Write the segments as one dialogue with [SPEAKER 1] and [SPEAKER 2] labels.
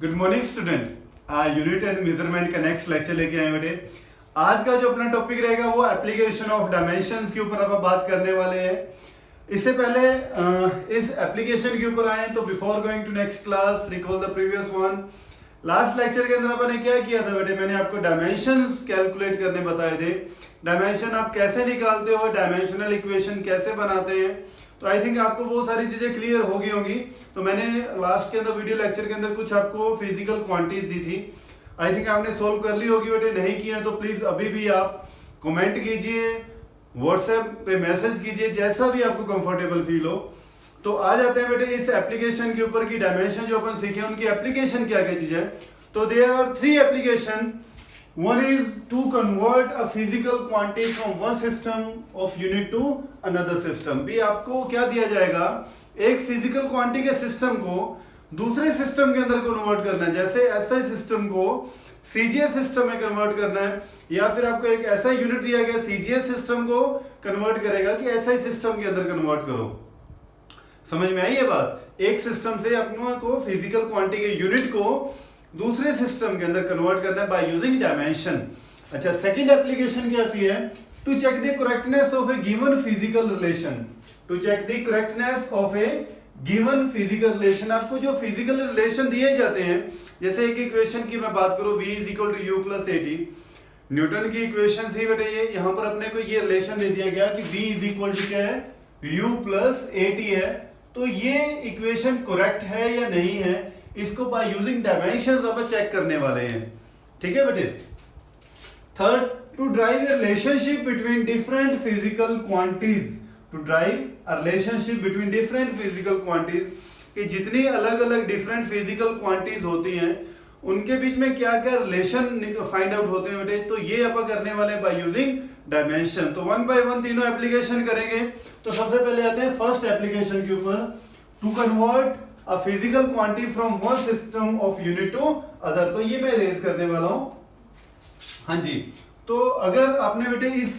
[SPEAKER 1] Good morning student. Unit and measurement का next lecture लेके आए बेटे। आज का जो अपना टॉपिक रहेगा वो एप्लीकेशन ऑफ डायमेंशंस के ऊपर आप बात करने वाले हैं। इससे पहले इस एप्लीकेशन के ऊपर आए तो before going to next class recall the previous one. Last lecture के अंदर अपन ने क्या किया था बेटे, मैंने आपको डायमेंशंस कैलकुलेट करने बताए थे। डायमेंशन आप कैसे निकालते हो, डायमेंशनल इक्वेशन कैसे बनाते हैं, तो आई थिंक आपको वो सारी चीजें क्लियर हो गई होंगी। तो मैंने लास्ट के अंदर वीडियो लेक्चर के अंदर कुछ आपको फिजिकल क्वांटिटीज दी थी, आई थिंक आपने सोल्व कर ली होगी बेटे। नहीं किया तो प्लीज अभी भी आप कमेंट कीजिए, व्हाट्सएप पे मैसेज कीजिए, जैसा भी आपको कंफर्टेबल फील हो। तो आ जाते हैं बेटे इस एप्लीकेशन के ऊपर की डायमेंशन जो अपन सीखे उनकी एप्लीकेशन क्या क्या चीज है। तो there are three application. One is to convert a physical quantity from one system of unit to another system। भी आपको क्या दिया जाएगा, एक फिजिकल क्वांटिटी के सिस्टम को दूसरे सिस्टम के अंदर कन्वर्ट करना है। जैसे एसआई सिस्टम को सीजीएस सिस्टम में कन्वर्ट करना है, या फिर आपको एक ऐसा यूनिट दिया गया सीजीएस सिस्टम को कन्वर्ट करेगा कि एसआई सिस्टम के अंदर कन्वर्ट करो। समझ में आई ये बात? एक सिस्टम से अपनों को फिजिकल क्वांटिटी के यूनिट को दूसरे सिस्टम के अंदर कन्वर्ट करना है बाय यूजिंग डायमेंशन। अच्छा, सेकंड एप्लीकेशन क्या आती है, to check the correctness of a given physical relation. To check the correctness of a given physical relation. आपको जो फिजिकल रिलेशन दिए जाते हैं, जैसे एक इक्वेशन की मैं बात करूं, v is equal to u plus a t, Newton की इक्वेशन थी बेटे ये। यहां पर अपने को ये रिलेशन दे दिया गया कि v इज इक्वल टू क्या है, u प्लस ए टी है। तो ये इक्वेशन करेक्ट है या नहीं है, इसको बाय यूजिंग डायमेंशंस अपन चेक करने वाले हैं। ठीक है बेटे। Third, to drive a relationship between different physical quantities. To drive a relationship between different physical quantities, कि जितनी अलग अलग डिफरेंट फिजिकल क्वांटिटीज होती हैं उनके बीच में क्या क्या रिलेशन फाइंड आउट होते हैं बेटे, तो ये अपन करने वाले हैं बाय यूजिंग डायमेंशन। तो वन बाय वन तीनों एप्लीकेशन करेंगे। तो सबसे पहले आते हैं फर्स्ट एप्लीकेशन के ऊपर, to convert a physical quantity from one system of unit to other। तो ये मैं रेज करने वाला हूं। हाँ जी, तो अगर आपने बेटे इस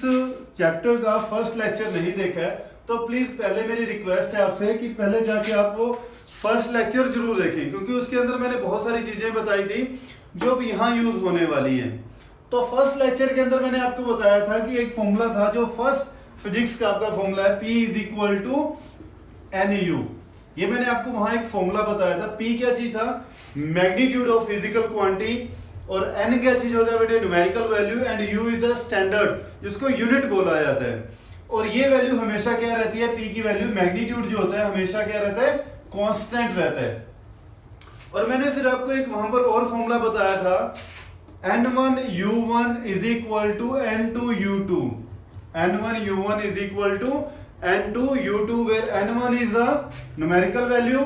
[SPEAKER 1] चैप्टर का फर्स्ट लेक्चर नहीं देखा है तो प्लीज पहले मेरी रिक्वेस्ट है आपसे कि पहले जाके आप वो फर्स्ट लेक्चर जरूर देखें, क्योंकि उसके अंदर मैंने बहुत सारी चीजें बताई थी जो अब यहाँ यूज होने वाली हैं। तो फर्स्ट लेक्चर के अंदर मैंने आपको बताया था कि एक फॉर्मूला था जो फर्स्ट फिजिक्स का आपका फॉर्मूला है, P is equal to N U. ये मैंने आपको वहां एक फॉर्मूला बताया था। P क्या चीज था, मैग्नीट्यूड ऑफ फिजिकल क्वांटिटी, और N क्या चीज होता है बेटे, numerical value, and U is a standard जिसको यूनिट बोला जाता है। और ये वैल्यू हमेशा क्या रहती है, P की वैल्यू मैग्नीट्यूड जो होता है हमेशा क्या रहता है, कांस्टेंट रहता है। और मैंने फिर आपको एक वहां पर और फॉर्मूला बताया था, N1 U1 is equal to N2 U2। N1 U1 is equal to N2 U2, where N1 is a numerical value,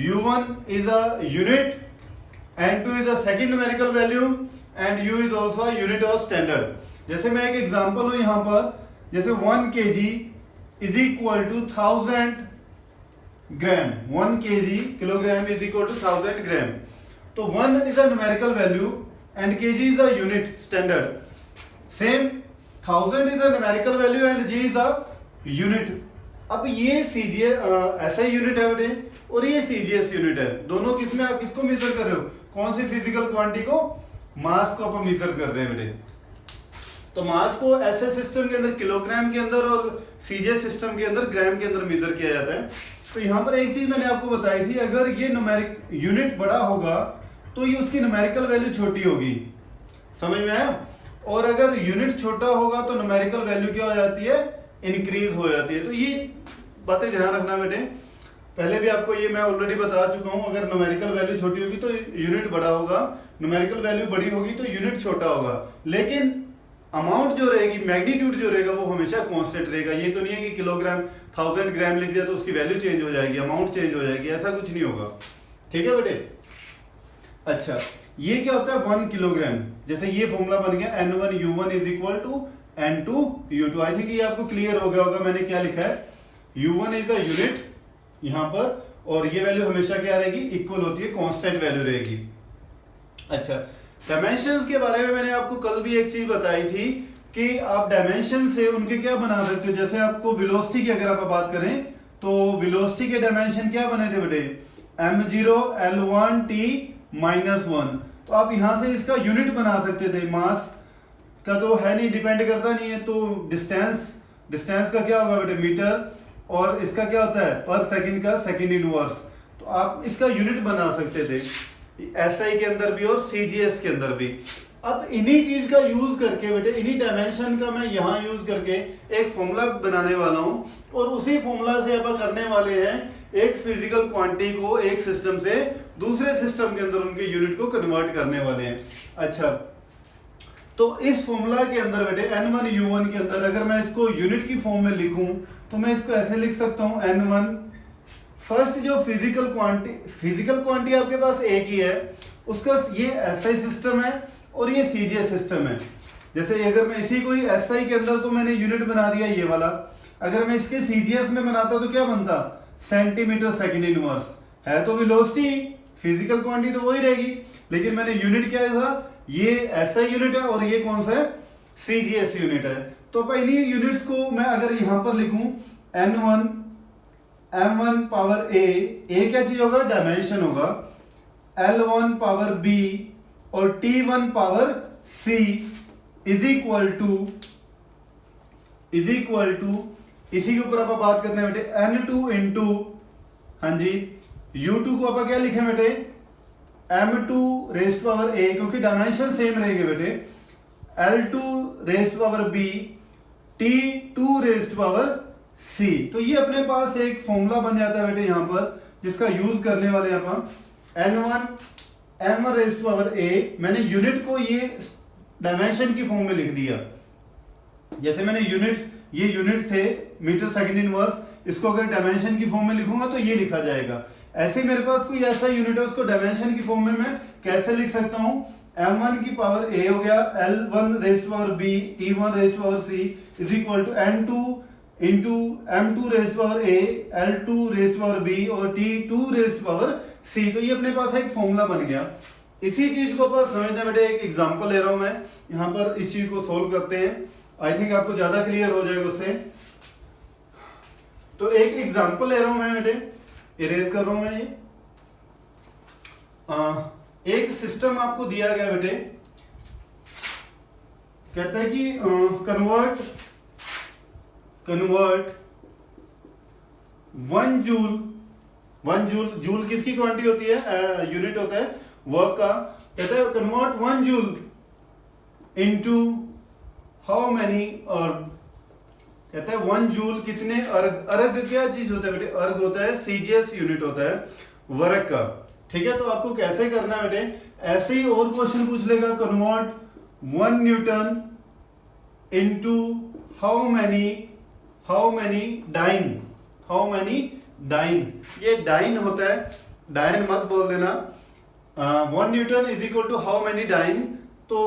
[SPEAKER 1] U1 is a unit, N2 is a second numerical value, and U is also a unit of standard। जैसे मैं एक example हूं यहां पर, जैसे 1 kg is equal to 1000 gram. 1 kg kilogram is equal to 1000 ग्राम। तो 1 is a numerical value and kg is a unit standard। Same 1000 is a numerical value and g is a unit. अब ये CGS ऐसा unit है बेटे, और ये CGS unit है। दोनों किसमें आप किसको मेजर कर रहे हो, कौन सी फिजिकल क्वांटिटी को, मास को आप मेजर कर रहे हैं बेटे। तो मास को ऐसे सिस्टम के अंदर किलोग्राम के अंदर और सीजीएस सिस्टम के अंदर ग्राम के अंदर मेजर किया जाता है। तो यहाँ पर एक चीज मैंने आपको बताई थी, अगर ये न्यूमेरिक यूनिट बड़ा होगा तो ये उसकी न्यूमेरिकल वैल्यू छोटी होगी। समझ में आया? और अगर यूनिट छोटा होगा तो न्यूमेरिकल वैल्यू क्या हो जाती है, इंक्रीज हो जाती है। तो ये बातें ध्यान रखना बेटे। पहले भी आपको ये मैं ऑलरेडी बता चुका हूं, अगर न्यूमेरिकल वैल्यू छोटी होगी तो यूनिट बड़ा होगा, न्यूमेरिकल वैल्यू बड़ी होगी तो यूनिट छोटा होगा। लेकिन अमाउंट जो रहेगी, मैग्नीट्यूड जो रहेगा वो हमेशा कांस्टेंट रहेगा। ये तो नहीं है कि किलोग्राम 1000 ग्राम लिख दिया तो उसकी वैल्यू चेंज हो जाएगी, अमाउंट चेंज हो जाएगी, ऐसा कुछ नहीं होगा। ठीक है बेटे। अच्छा, ये क्या होता है 1 किलोग्राम। जैसे ये फॉर्मूला बन गया N1 U1 is equal to N2 U2। I think ये आपको क्लियर हो गया होगा मैंने क्या लिखा है, U1 इज अ यूनिट यहां पर, और ये वैल्यू हमेशा क्या रहेगी, इक्वल होती है, कांस्टेंट वैल्यू रहेगी। अच्छा, डायमेंशंस के बारे में मैंने आपको कल भी एक चीज बताई थी कि आप डायमेंशन से उनके क्या बना सकते हो। जैसे आपको वेलोसिटी की अगर आप बात करें तो वेलोसिटी के डायमेंशन क्या बने थे बेटे, m0 l1 t -1। तो आप यहाँ से इसका यूनिट बना सकते थे, मास का तो है नहीं, डिपेंड करता नहीं है, तो डिस्टेंस का क्या होगा बेटे मीटर, और इसका क्या होता है पर सेकंड का सेकंड इनवर्स। तो आप इसका यूनिट बना सकते थे एसआई के अंदर भी और सीजीएस के अंदर भी। अब इन्हीं चीज का यूज करके बेटे, इन्हीं डायमेंशन का मैं यहाँ यूज करके एक फॉर्मूला बनाने वाला हूँ, और उसी फॉर्मूला से आप करने वाले हैं एक फिजिकल क्वांटिटी को एक सिस्टम से दूसरे सिस्टम के अंदर उनके यूनिट को कन्वर्ट करने वाले हैं। अच्छा, तो इस फॉर्मूला के अंदर बेटे n1u1 के अंदर अगर मैं इसको यूनिट की फॉर्म में लिखूं तो मैं इसको ऐसे लिख सकता हूं n1। फर्स्ट जो फिजिकल क्वांटिटी आपके पास एक ही है, उसका ये एसआई सिस्टम है और ये सीजीएस सिस्टम है। जैसे अगर मैं इसी को ही एसआई के अंदर तो मैंने यूनिट बना दिया ये वाला, अगर मैं इसके सीजीएस में बनाता तो क्या बनता, सेंटीमीटर सेकंड इनवर्स। है तो वेलोसिटी, फिजिकल क्वांटिटी तो वही रहेगी, लेकिन मैंने यूनिट क्या था, ये एसआई यूनिट है और ये कौन सा है, सीजीएस यूनिट है। तो अब इन्हीं यूनिट्स को मैं अगर यहां पर लिखूं n1 m1 पावर a क्या चीज होगा, डायमेंशन होगा, l1 पावर b और t1 power c is equal to इसी के ऊपर आप बात करते हैं बेटे n2 इंटू, हाँ जी, u2 को आप क्या लिखें बेटे m2 रेस्ट पावर a, क्योंकि डायमेंशन सेम रहेंगे बेटे, l2 rest power b t2 rest power c। तो ये अपने पास एक फॉर्मूला बन जाता है बेटे यहाँ पर, जिसका यूज करने वाले यहाँ पर n1 m1 rest power a, मैंने यूनिट को ये डायमेंशन की फॉर्म में लिख दिया। जैसे मैंने ये यूनिट थे मीटर सेकंड इनवर्स, इसको अगर डायमेंशन की फॉर्म में लिखूंगा तो ये लिखा जाएगा। ऐसे मेरे पास कोई ऐसा यूनिट है, उसको डायमेंशन की फॉर्म में मैं कैसे लिख सकता हूं, m1 की पावर a हो गया, l1 rest power b, t1 rest power c is equal to n2 into m2 rest power a, l2 rest power b और t2 रेस्ट पावर c। तो ये अपने पास एक फॉर्मूला बन गया। इसी चीज को आप समझते बेटे, एक एग्जांपल ले रहा हूं मैं यहाँ पर, इस चीज को सोल्व करते हैं, आई थिंक आपको ज्यादा क्लियर हो जाएगा उससे। तो एक एग्जांपल ले रहा हूं मैं बेटे, इरेज कर रहा हूं मैं ये, एक सिस्टम आपको दिया गया बेटे, कहता है कि कन्वर्ट 1 जूल किसकी क्वांटिटी होती है, यूनिट होता है वर्क का। कहता है convert 1 joule into how many, और कहता है 1 जूल कितने अर्ग। अर्ग क्या चीज होता है बेटे, अर्ग होता है सीजीएस यूनिट होता है वर्क का। ठीक है, तो आपको कैसे करना है बेटे, ऐसे ही और क्वेश्चन पूछ लेगा, convert 1 Newton into how many dyne. ये डाइन होता है, डाइन मत बोल देना। 1 Newton is equal to how many dyne, तो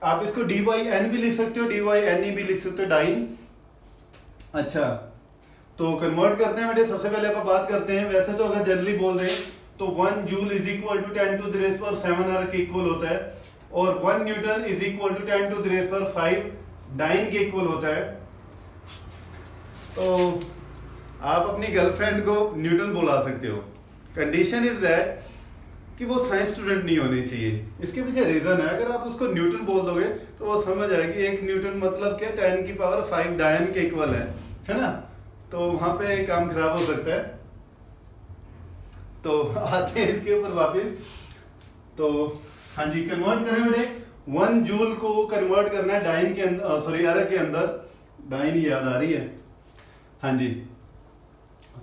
[SPEAKER 1] आप इसको dy n भी लिख सकते हो, dy ne भी लिख सकते हो, डाइन। अच्छा, तो कन्वर्ट करते हैं बेटे, सबसे पहले आप बात करते हैं, वैसे तो अगर जनरली बोल रहे हैं तो 1 joule is equal to 10 to the raise power 7 erg के इक्वल होता है, और 1 Newton is equal to 10 to the raise power 5 dyne के इक्वल होता है। तो आप अपनी गर्लफ्रेंड को न्यूटन बुला सकते हो, कंडीशन इज दैट कि वो साइंस स्टूडेंट नहीं होनी चाहिए। इसके पीछे रीजन है, अगर आप उसको न्यूटन बोल दोगे तो वो समझ आएगी 1 न्यूटन मतलब क्या, 10 की पावर 5 डायन के इक्वल है ना, तो वहां पे काम खराब हो सकता है। तो आते हैं इसके ऊपर वापस। तो हाँ जी, कन्वर्ट करें बेटे, 1 जूल को कन्वर्ट करना है डाइन के अंदर, सॉरी अर्ग के अंदर, डाइन याद आ रही है, हाँ जी।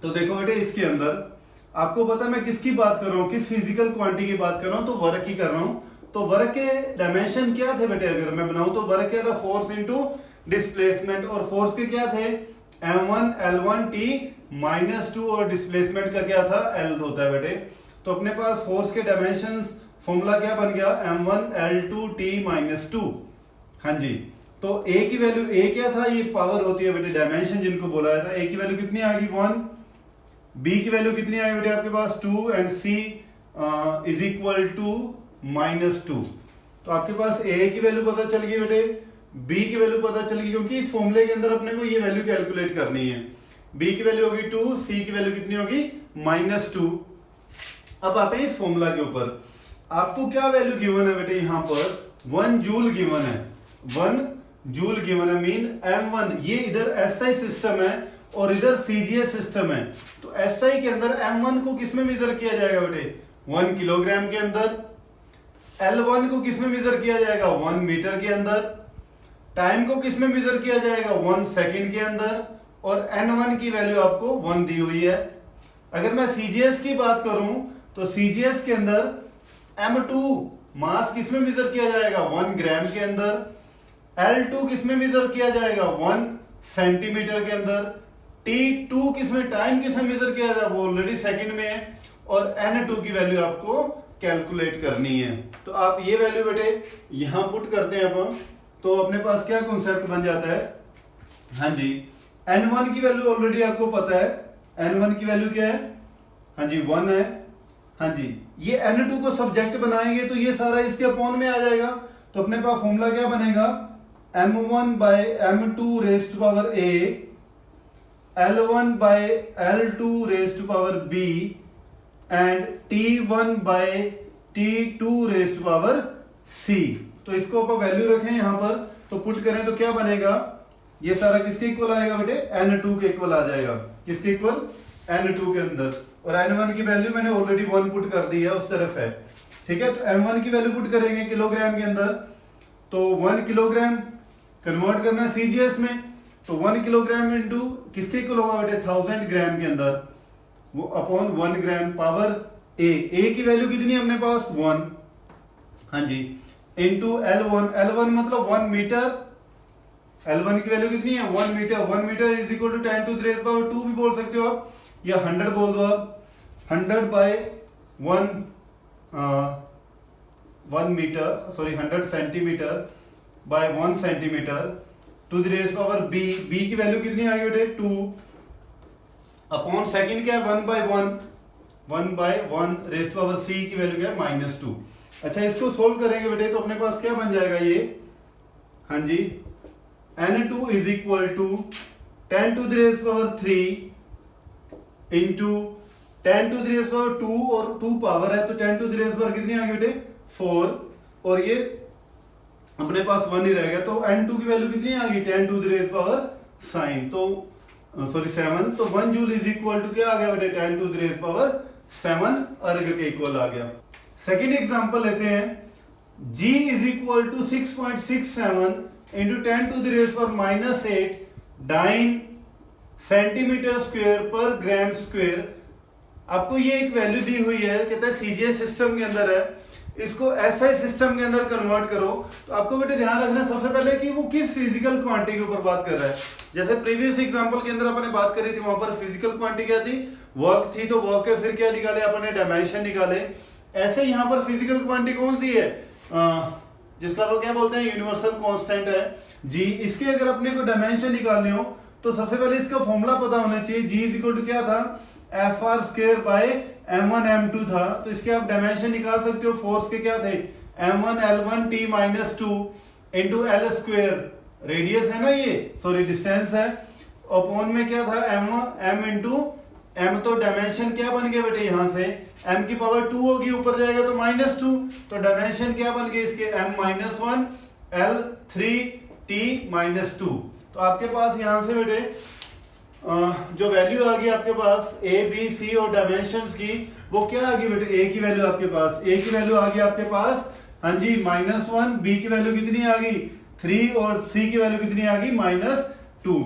[SPEAKER 1] तो देखो बेटे, इसके अंदर आपको पता है मैं किसकी बात कर रहा हूँ, किस फिजिकल क्वांटिटी की बात कर रहा हूँ, तो वर्क की कर रहा हूँ। तो वर्क के डायमेंशन क्या थे बेटे, अगर मैं बनाऊं तो वर्क क्या था, फोर्स इनटू डिस्प्लेसमेंट, और फोर्स के क्या थे m1 l1 t -2, और डिस्प्लेसमेंट का क्या था l होता है बेटे। तो अपने पास फोर्स के डायमेंशंस फॉर्मूला क्या बन गया, m1 l2 t -2, हाँ जी। तो a की वैल्यू, a क्या था, ये पावर होती है बेटे, डायमेंशन जिनको बोला जाता है। a की वैल्यू कितनी आ गई 1, b की वैल्यू कितनी आई बेटे आपके पास 2, and c is equal to -2। तो आपके पास a की वैल्यू पता चल गई बेटे, b की वैल्यू पता चल गई, क्योंकि इस फॉर्मूले के अंदर अपने को ये वैल्यू कैलकुलेट करनी है। b की वैल्यू होगी 2, c की वैल्यू कितनी होगी -2। अब आते हैं इस फॉर्मूला के ऊपर। आपको क्या वैल्यू गिवन है बेटे, यहाँ पर 1 जूल गिवन है, 1 जूल गिवन है, मीन M1, ये इधर SI सिस्टम है और इधर CGS सिस्टम है। तो SI के अंदर M1 को किसमें मेजर किया जाएगा बेटे, 1 किलोग्राम के अंदर। L1 को किसमें मेजर किया जाएगा, 1 मीटर के अंदर। टाइम को किसमें मेजर किया जाएगा, 1 सेकंड के अंदर। और N1 की वैल्यू आपको 1 दी हुई है। अगर मैं CGS की बात करूं तो CGS के अंदर M2 मास किसमें मेजर किया जाएगा, 1 ग्राम के अंदर। L2 किसमें मेजर किया जाएगा, 1 सेंटीमीटर के अंदर। T2 किसमें, टाइम किसमें मेजर किया जाएगा, वो ऑलरेडी सेकंड में है। और N2 की वैल्यू आपको कैलकुलेट करनी है। तो आप ये वैल्यू बेटे यहां पुट करते हैं अपन, तो अपने पास क्या कॉन्सेप्ट बन जाता है। हाँ जी, N1 की वैल्यू ऑलरेडी आपको पता है, N1 की वैल्यू क्या है, हाँ जी 1 है। हाँ जी, ये N2 को सब्जेक्ट बनाएंगे तो ये सारा इसके अपॉन में आ जाएगा। तो अपने पास फॉर्मूला क्या बनेगा, M1 by M2 raise to power A, L1 by L2 raise to power B and T1 by T2 raise to power C। तो इसको अपन वैल्यू रखें यहां पर, तो पुट करें तो क्या बनेगा, ये सारा किसके इक्वल आएगा बेटे, N2 के इक्वल आ जाएगा। किसके इक्वल, N2 के अंदर। और N1 की वैल्यू मैंने ऑलरेडी 1 पुट कर दी है, उस तरफ है, ठीक है। तो M1 की वैल्यू पुट करेंगे किलोग्राम के अंदर, तो 1 किलोग्राम कन्वर्ट करना है CGS में, तो 1 किलोग्राम इंटू किसके इक्वल होगा बेटे, 1000 ग्राम के अंदर, वो अपॉन 1 ग्राम पावर A की वैल्यू कितनी है अपने पास, 1। हाँ जी, इंटू L1 मतलब 1 मीटर। L1 की वैल्यू कितनी है, 1 metre. 1 metre is equal to 10 to the raise power 2 भी बोल सकते हो आप, या 100 बोल दो आप। 100 by 1 metre, sorry 100 centimetre by 1 centimetre to the raise power B की वैल्यू कितनी आ गई बेटे, 2 अपॉन सेकंड क्या है, 1 by 1 raise to power C की वैल्यू क्या है, -2। अच्छा, इसको सोल्व करेंगे बेटे तो अपने पास क्या बन जाएगा ये, हाँ जी, N2 is equal to 10 to the raise power 3 into 10 to the raise power 2, और 2 पावर है तो 10 टू द रेज़ पावर कितनी आ गई बेटे, 4, और ये अपने पास 1 ही रहेगा। तो N2 की वैल्यू कितनी आ गई, 10 to the raise power sign, तो सॉरी 7। तो 1 जूल इज इक्वल टू क्या आ गया बेटे, 10 to the raise power 7 erg के इक्वल आ गया। सेकेंड एग्जाम्पल लेते हैं, G is equal to 6.67 into 10 to the raise power -8 dyne centimetre square पर ग्राम स्क्वायर। आपको ये एक वैल्यू दी हुई है, कहते हैं CGS सिस्टम के अंदर है, इसको SI सिस्टम के अंदर कन्वर्ट करो। तो आपको बेटे ध्यान रखना सबसे पहले कि वो किस फिजिकल क्वांटिटी के ऊपर बात कर रहा है। जैसे प्रीवियस एग्जांपल के अंदर अपने बात करी थी, वहां पर फिजिकल क्वांटिटी क्या थी, वर्क थी, तो वर्क के फिर क्या निकाले अपने, डायमेंशन निकाले। ऐसे यहाँ पर फिजिकल क्वांटिटी कौन सी है, जिसका वो क्या बोलते हैं, यूनिवर्सल कांस्टेंट है G। इसके अगर अपने को डायमेंशन निकालने हो तो सबसे पहले इसका फॉर्मूला पता होना चाहिए। G इज इक्वल टू क्या था, FR square by M1 M2 था, तो इसके आप डायमेंशन निकाल सकते हो। फोर्स के क्या थे, M1 L1 T -2 into L square, radius है ना ये, सॉरी डिस्टेंस है, अपॉन में क्या था M इंटू M, तो डायमेंशन क्या बन गया बेटे, यहाँ से M की पावर 2 होगी, ऊपर जाएगा तो -2, तो डायमेंशन क्या बन गए इसके, M-1 L3T -2। तो आपके पास यहाँ से बेटे जो वैल्यू आ गई आपके पास A B C और डायमेंशंस की, वो क्या आ गई बेटे, A की वैल्यू आपके पास, A की वैल्यू आ गई आपके पास, हाँ जी -1, B की वैल्यू कितनी आ गई 3, और C की वैल्यू कितनी आ गई -2।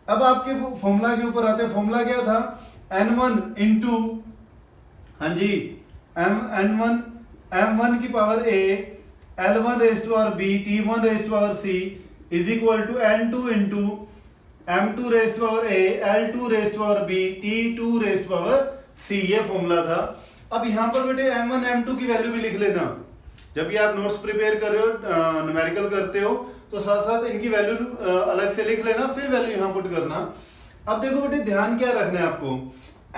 [SPEAKER 1] अब आपके फॉर्मूला के ऊपर आते हैं, फॉर्मूला क्या था, N1 इंटू, हाँ जी M1 की power A, L1 raise to power B, T1 raise to power C is equal to N2 into M2 raise to power A, L2 raise to power B, T2 raise to power C, ये formula था। अब यहाँ पर बेटे M1 M2 की value भी लिख लेना, जब भी आप नोट्स प्रिपेयर कर रहे हो, न्यूमेरिकल करते हो, तो साथ साथ इनकी वैल्यू अलग से लिख लेना, फिर वैल्यू यहाँ पुट करना। अब देखो बेटे ध्यान क्या रखना है आपको,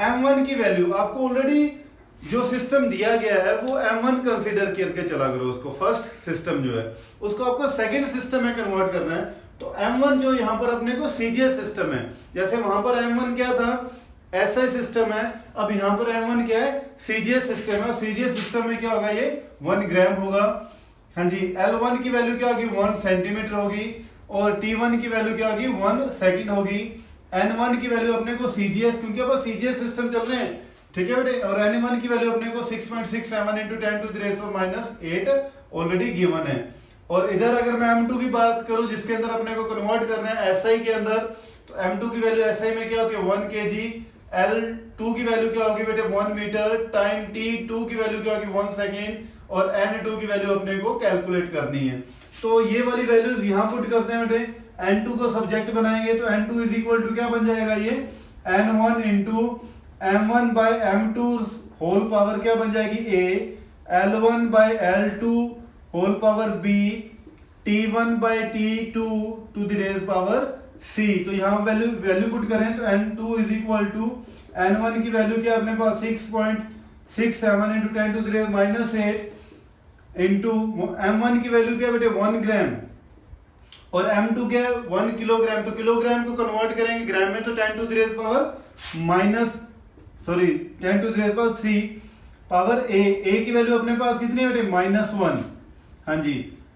[SPEAKER 1] M1 की वैल्यू आपको ऑलरेडी जो सिस्टम दिया गया है वो M1 कंसीडर करके चला करो, उसको फर्स्ट सिस्टम जो है उसको आपको सेकंड सिस्टम में कन्वर्ट करना है। तो M1 जो यहाँ पर अपने को CGS सिस्टम है, जैसे वहां पर M1 क्या था, ऐसा सिस्टम है। अब यहाँ पर M1 क्या है, सीजीएस सिस्टम है। सीजीएस सिस्टम में क्या होगा, ये 1 ग्राम होगा। हाँ जी, L1 की वैल्यू क्या होगी, 1 सेंटीमीटर होगी, और T1 की वैल्यू क्या होगी, 1 सेकंड होगी। N1 की वैल्यू अपने को सीजीएस, क्योंकि अब सीजीएस सिस्टम चल रहे हैं, ठीक है बेटे, और N1 की वैल्यू अपने को 6.67 × 10⁻⁻8 ऑलरेडी गिवन है। और इधर अगर मैं M2 की बात करूं, जिसके अंदर अपने को कन्वर्ट करना है SI के अंदर, तो M2 की वैल्यू SI में क्या होती है, 1 kg। L2 की वैल्यू क्या होगी बेटे, 1 मीटर, टाइम T2 की वैल्यू क्या होगी, 1 सेकेंड, और N2 की वैल्यू अपने को कैलकुलेट करनी है। तो ये वाली वैल्यूज यहाँ पुट करते हैं बेटे, N2 को सब्जेक्ट बनाएंगे तो N2 इज इक्वल टू क्या बन जाएगा, ये N1 into M1 by M2 whole power क्या बन जाएगी, A, L1 by L2 whole power B, T1 by T2 to the raise power C। तो यहाँ वैल्यू पुट करें तो N2 is equal to N1 की वैल्यू क्या अपने पास 6.67 × 10⁻⁻8 इंटू M1 की वैल्यू क्या बेटे 1 ग्राम, और M2 क्या है 1 किलोग्राम। तो किलोग्राम को कन्वर्ट करेंगे ग्राम में तो 10 to the raise power 3 power A की वैल्यू अपने पास कितनी है बेटे, -1। हाँ जी,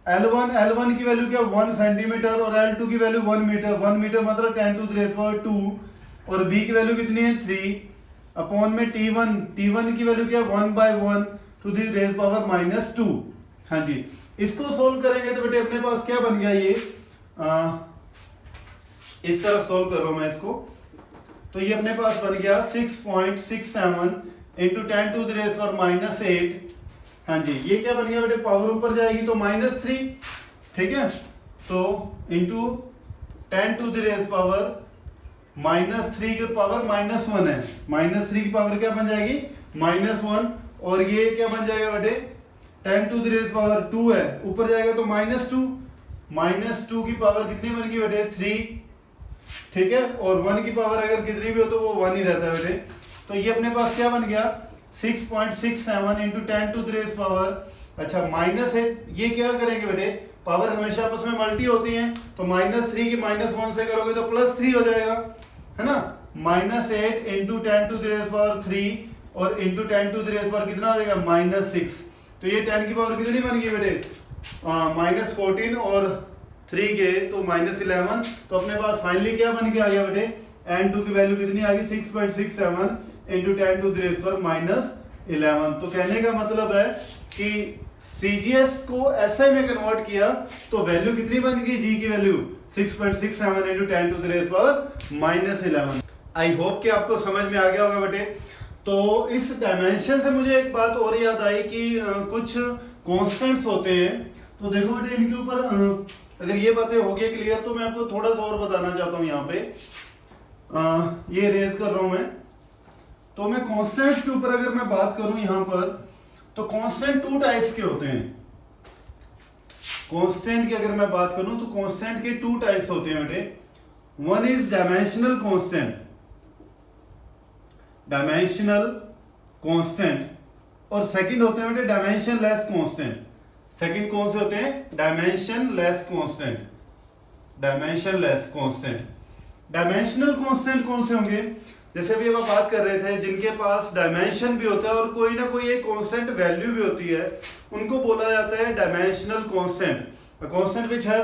[SPEAKER 1] L1 की वैल्यू क्या 1 सेंटीमीटर, और L2 की वैल्यू 1 मीटर। 1 मीटर मतलब 10 टू द रेज पावर 2, और B की वैल्यू कितनी है 3 अपॉन में T1 की वैल्यू क्या 1/1 टू द रेज पावर -2। हाँ जी, इसको सोल्व करेंगे तो बेटे अपने पास क्या बन गया, ये इस तरफ सोल्व करो मैं इसको, तो ये अपने पास बन गया 6.67 × 10 टू द रेज पावर -8। हाँ जी, ये क्या बन गया बेटे, पावर ऊपर जाएगी तो -3, ठीक है, तो into 10 to the raise power -3 की पावर -1 है, -3 की पावर क्या बन जाएगी, -1, और ये क्या बन जाएगा बेटे 10 टू द रेज पावर 2 है, ऊपर जाएगा तो -2 की पावर कितनी बन गई बेटे 3, ठीक है, और 1 की पावर अगर कितनी भी हो तो वो 1 ही रहता है बेटे। तो ये अपने पास क्या बन गया 6.67 × 10 टू द रेज पावर, अच्छा -8, ये क्या करेंगे बेटे, पावर हमेशा आपस में मल्टी होती हैं, तो -3 की -1 से करोगे तो +3 हो जाएगा, है ना, -8 × 10 टू द रेज पावर 3 और into 10 to the raise power कितना हो जाएगा -6। तो ये 10 की पावर कितनी बन गई बेटे, -14 और 3 के तो -11। तो अपने पास फाइनली क्या बन के आ गया बेटे, N2 की वैल्यू कितनी आ गई 6.67 × 10 टू द रेज पावर -11। तो कहने का मतलब है कि CGS को SI में कन्वर्ट किया तो वैल्यू कितनी बन गई, G की value 6.67 × 10 to the raise power -11। I hope कि आपको समझ में आ गया होगा बेटे। तो इस डायमेंशन से मुझे एक बात और याद आई कि कुछ कॉन्स्टेंट्स होते हैं, तो देखो बेटे इनके ऊपर अगर ये बातें हो गई क्लियर तो मैं आपको थोड़ा सा और बताना चाहता हूँ। यहाँ पे ये रेज कर रहा हूं मैं, तो मैं कॉन्स्टेंट्स के ऊपर अगर मैं बात करूं यहाँ पर, तो कांस्टेंट 2 टाइप्स के होते हैं। कांस्टेंट की अगर मैं बात करूं तो कांस्टेंट के 2 टाइप्स होते हैं बेटे। वन इज डायमेंशनल कांस्टेंट, और सेकंड होते हैं बेटे डायमेंशनलेस कांस्टेंट। सेकंड कौन से होते हैं, डायमेंशनलेस कांस्टेंट। डायमेंशनल कांस्टेंट कौन से होंगे, जैसे अभी हम बात कर रहे थे जिनके पास डायमेंशन भी होता है और कोई ना कोई एक कांस्टेंट वैल्यू भी होती है, उनको बोला जाता है dimensional constant. Constant which have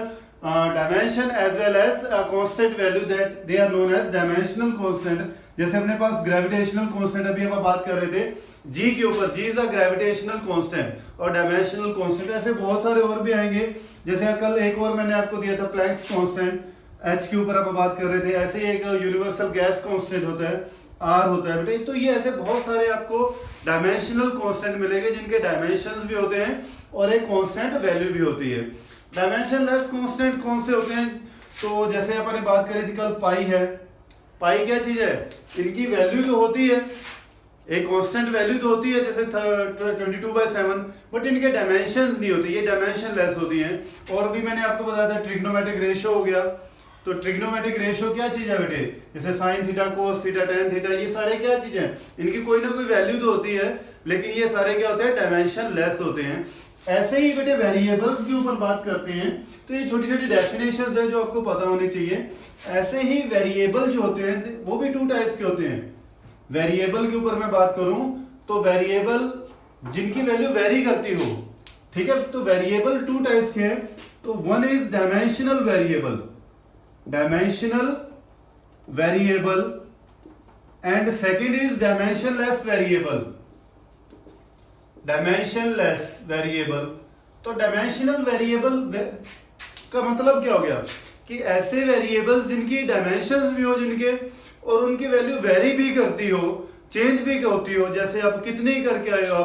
[SPEAKER 1] dimension as well as constant value, that they are known as dimensional constant. जैसे अपने पास ग्रेविटेशनल कांस्टेंट अभी हम बात कर रहे थे जी के ऊपर, जी इज अ ग्रेविटेशनल कांस्टेंट और डायमेंशनल कांस्टेंट। ऐसे बहुत सारे और भी आएंगे, जैसे कल एक और मैंने आपको दिया था प्लैंक्स कांस्टेंट, एच के ऊपर आप बात कर रहे थे। ऐसे एक यूनिवर्सल गैस कांस्टेंट होता है, आर होता है बेटे। तो ये ऐसे बहुत सारे आपको डायमेंशनल कांस्टेंट मिलेंगे जिनके डायमेंशंस भी होते हैं और एक कांस्टेंट वैल्यू भी होती है। डायमेंशनलेस कांस्टेंट कौन से होते हैं, तो जैसे अपन ने बात करी थी कल, पाई है। पाई क्या चीज है, इनकी वैल्यू तो होती है, एक कांस्टेंट वैल्यू तो होती है जैसे 22/7, बट इनके डायमेंशन नहीं होते, ये डायमेंशनलेस होती हैं। और भी मैंने आपको बताया था ट्रिग्नोमेट्रिक रेशियो हो गया। तो ट्रिग्नोमेट्रिक रेशियो क्या चीज है बेटे, जैसे sine theta, cos theta, tan theta, ये सारे क्या चीज हैं, इनकी कोई ना कोई वैल्यू तो होती है, लेकिन ये सारे क्या होते हैं, डायमेंशनलेस होते हैं। ऐसे ही बेटे वेरिएबल्स के ऊपर बात करते हैं, तो ये छोटी छोटी डेफिनेशंस है जो आपको पता होनी चाहिए। ऐसे ही वेरिएबल जो होते हैं वो भी 2 टाइप्स के होते हैं। वेरिएबल के ऊपर मैं बात करूं तो वेरिएबल जिनकी वैल्यू वेरी करती हो, ठीक है, तो वेरिएबल टू टाइप्स के हैं। तो one is dimensional variable, dimensional variable, and second is dimensionless variable, dimensionless variable. तो डायमेंशनल वेरिएबल का मतलब क्या हो गया कि ऐसे वेरिएबल जिनकी डायमेंशंस भी हो जिनके, और उनकी वैल्यू वेरी भी करती हो, चेंज भी होती हो, जैसे आप कितनी करके आए हो,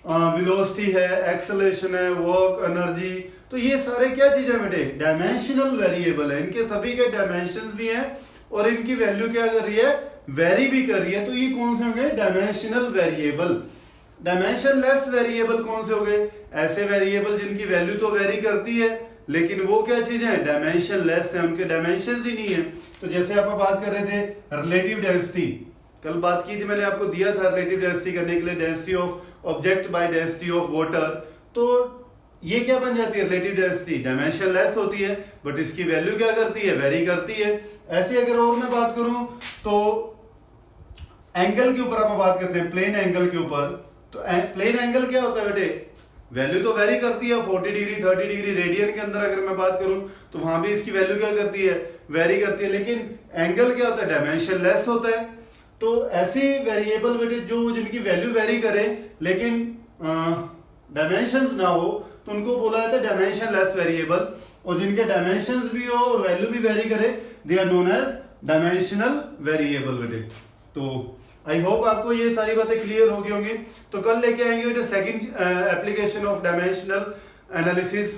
[SPEAKER 1] आप वेलोसिटी है, एक्सेलरेशन है, वर्क, एनर्जी, तो ये सारे क्या चीजें बेटे, डायमेंशनल वेरिएबल है, इनके सभी के डायमेंशंस भी हैं और इनकी वैल्यू क्या कर रही है, वेरी भी कर रही है। तो ये कौन से होंगे, डायमेंशनल वेरिएबल। डायमेंशनलेस वेरिएबल कौन से हो गए, ऐसे वेरिएबल जिनकी वैल्यू तो वेरी करती है लेकिन वो क्या चीजें हैं, डायमेंशनलेस है, उनके डायमेंशंस ही नहीं है। तो जैसे आप बात कर रहे थे रिलेटिव डेंसिटी, कल बात की थी, मैंने आपको दिया था रिलेटिव डेंसिटी करने के लिए, density of object by density of water. तो ये क्या बन जाती है, रिलेटिव डेंसिटी डायमेंशनलेस होती है बट इसकी वैल्यू क्या करती है, वेरी करती है। ऐसे अगर और मैं बात करूं तो एंगल के ऊपर आप बात करते हैं, प्लेन एंगल के ऊपर। तो प्लेन एंगल क्या होता है बेटे, वैल्यू तो वेरी करती है, 40 डिग्री 30 डिग्री रेडियन के अंदर अगर मैं बात करूं तो वहां भी इसकी वैल्यू क्या करती है, वेरी करती है, लेकिन एंगल क्या होता है, डायमेंशनलेस होता है। तो ऐसी वेरिएबल बेटे जो जिनकी वैल्यू वेरी करे लेकिन डायमेंशंस ना हो तो उनको बोला जाता है डायमेंशनलेस वेरिएबल, और जिनके डायमेंशंस भी हो और वैल्यू भी वेरी करे they are known as dimensional variable बेटे। तो आई होप आपको ये सारी बातें क्लियर हो गई होंगी। तो कल लेके आएंगे बेटे second application of dimensional analysis.